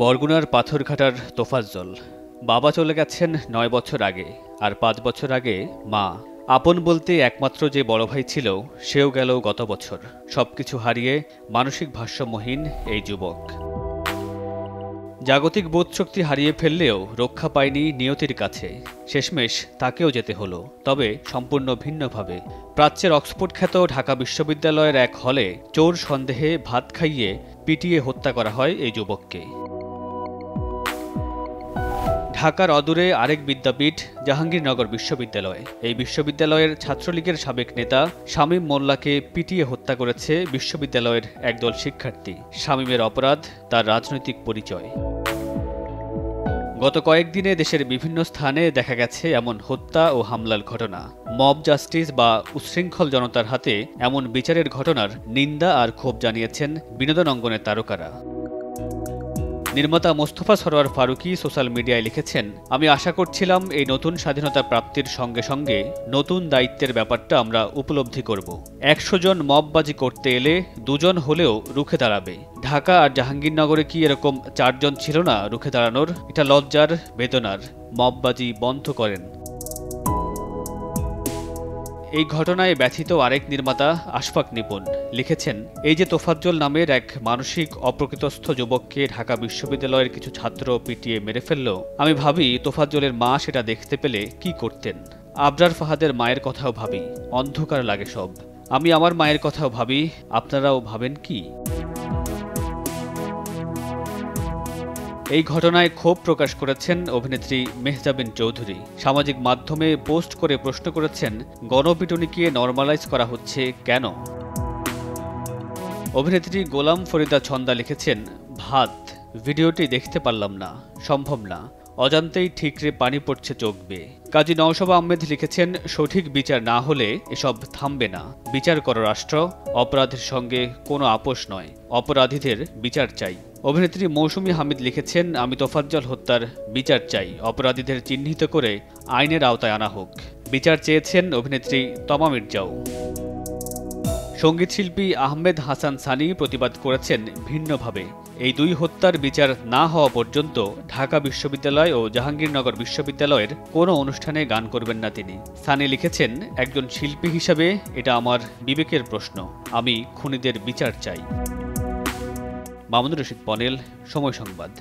বরগুনার পাথরঘাটার তোফাজ্জল বাবা চলে গেছেন ৯ বছর আগে, আর ৫ বছর আগে মা। আপন বলতে একমাত্র যে বড় ভাই ছিল সেও গেল গত বছর। সবকিছু হারিয়ে মানসিক ভারসাম্যহীন এই যুবক। জাগতিক বোধশক্তি হারিয়ে ফেললেও রক্ষা পায়নি নিয়তির কাছে। শেষমেশ তাকেও যেতে হলো, তবে সম্পূর্ণ ভিন্নভাবে। প্রাচ্যের অক্সফোর্ড খ্যাত ঢাকা বিশ্ববিদ্যালয়ের এক হলে চোর সন্দেহে ভাত খাইয়ে পিটিয়ে হত্যা করা হয় এই যুবককে। ঢাকার অদূরে আরেক বিদ্যাপীঠ জাহাঙ্গীরনগর বিশ্ববিদ্যালয়। এই বিশ্ববিদ্যালয়ের ছাত্রলীগের সাবেক নেতা শামীম মোল্লাকে পিটিয়ে হত্যা করেছে বিশ্ববিদ্যালয়ের একদল শিক্ষার্থী। শামীমের অপরাধ তার রাজনৈতিক পরিচয়। গত কয়েকদিনে দেশের বিভিন্ন স্থানে দেখা গেছে এমন হত্যা ও হামলার ঘটনা। মব জাস্টিস বা উচ্ছৃঙ্খল জনতার হাতে এমন বিচারের ঘটনার নিন্দা আর ক্ষোভ জানিয়েছেন বিনোদন অঙ্গনের তারকারা। নির্মাতা মোস্তফা সরোয়ার ফারুকী সোশ্যাল মিডিয়ায় লিখেছেন, আমি আশা করছিলাম এই নতুন স্বাধীনতা প্রাপ্তির সঙ্গে সঙ্গে নতুন দায়িত্বের ব্যাপারটা আমরা উপলব্ধি করব। ১০০ জন মববাজি করতে এলে ২ জন হলেও রুখে দাঁড়াবে। ঢাকা আর জাহাঙ্গীরনগরে কি এরকম ৪ জন ছিল না রুখে দাঁড়ানোর? এটা লজ্জার, বেদনার। মববাজি বন্ধ করেন। এই ঘটনায় ব্যথিত আরেক নির্মাতা আশফাক নিপুণ লিখেছেন, এই যে তোফাজ্জল নামের এক মানসিক অপ্রকৃতস্থ যুবককে ঢাকা বিশ্ববিদ্যালয়ের কিছু ছাত্র পিটিয়ে মেরে ফেলল, আমি ভাবি তোফাজ্জলের মা সেটা দেখতে পেলে কি করতেন। আবরার ফাহাদের মায়ের কথাও ভাবি, অন্ধকার লাগে সব। আমি আমার মায়ের কথাও ভাবি, আপনারাও ভাবেন কি? এই ঘটনায় ক্ষোভ প্রকাশ করেছেন অভিনেত্রী মেহজাবিন চৌধুরী। সামাজিক মাধ্যমে পোস্ট করে প্রশ্ন করেছেন, গণপিটুনিকে নরমালাইজ করা হচ্ছে কেন? অভিনেত্রী গোলাম ফরিদা ছন্দা লিখেছেন, ভাত ভিডিওটি দেখতে পারলাম না, সম্ভব না, অজান্তেই ঠিকরে পানি পড়ছে চোখ বেয়ে। কাজী নওশাবা আহমেদ লিখেছেন, সঠিক বিচার না হলে এসব থামবে না। বিচার করো রাষ্ট্র, অপরাধের সঙ্গে কোনো আপোষ নয়, অপরাধীদের বিচার চাই। অভিনেত্রী মৌসুমী হামিদ লিখেছেন, আমি তোফাজ্জল হত্যার বিচার চাই, অপরাধীদের চিহ্নিত করে আইনের আওতায় আনা হোক। বিচার চেয়েছেন অভিনেত্রী তমা মির্জাও। সঙ্গীতশিল্পী আহমেদ হাসান সানি প্রতিবাদ করেছেন ভিন্নভাবে। এই ২ হত্যার বিচার না হওয়া পর্যন্ত ঢাকা বিশ্ববিদ্যালয় ও জাহাঙ্গীরনগর বিশ্ববিদ্যালয়ের কোনো অনুষ্ঠানে গান করবেন না তিনি। সানি লিখেছেন, একজন শিল্পী হিসাবে এটা আমার বিবেকের প্রশ্ন, আমি খুনিদের বিচার চাই। মামুনুর রশিদ পনেল, সময় সংবাদ।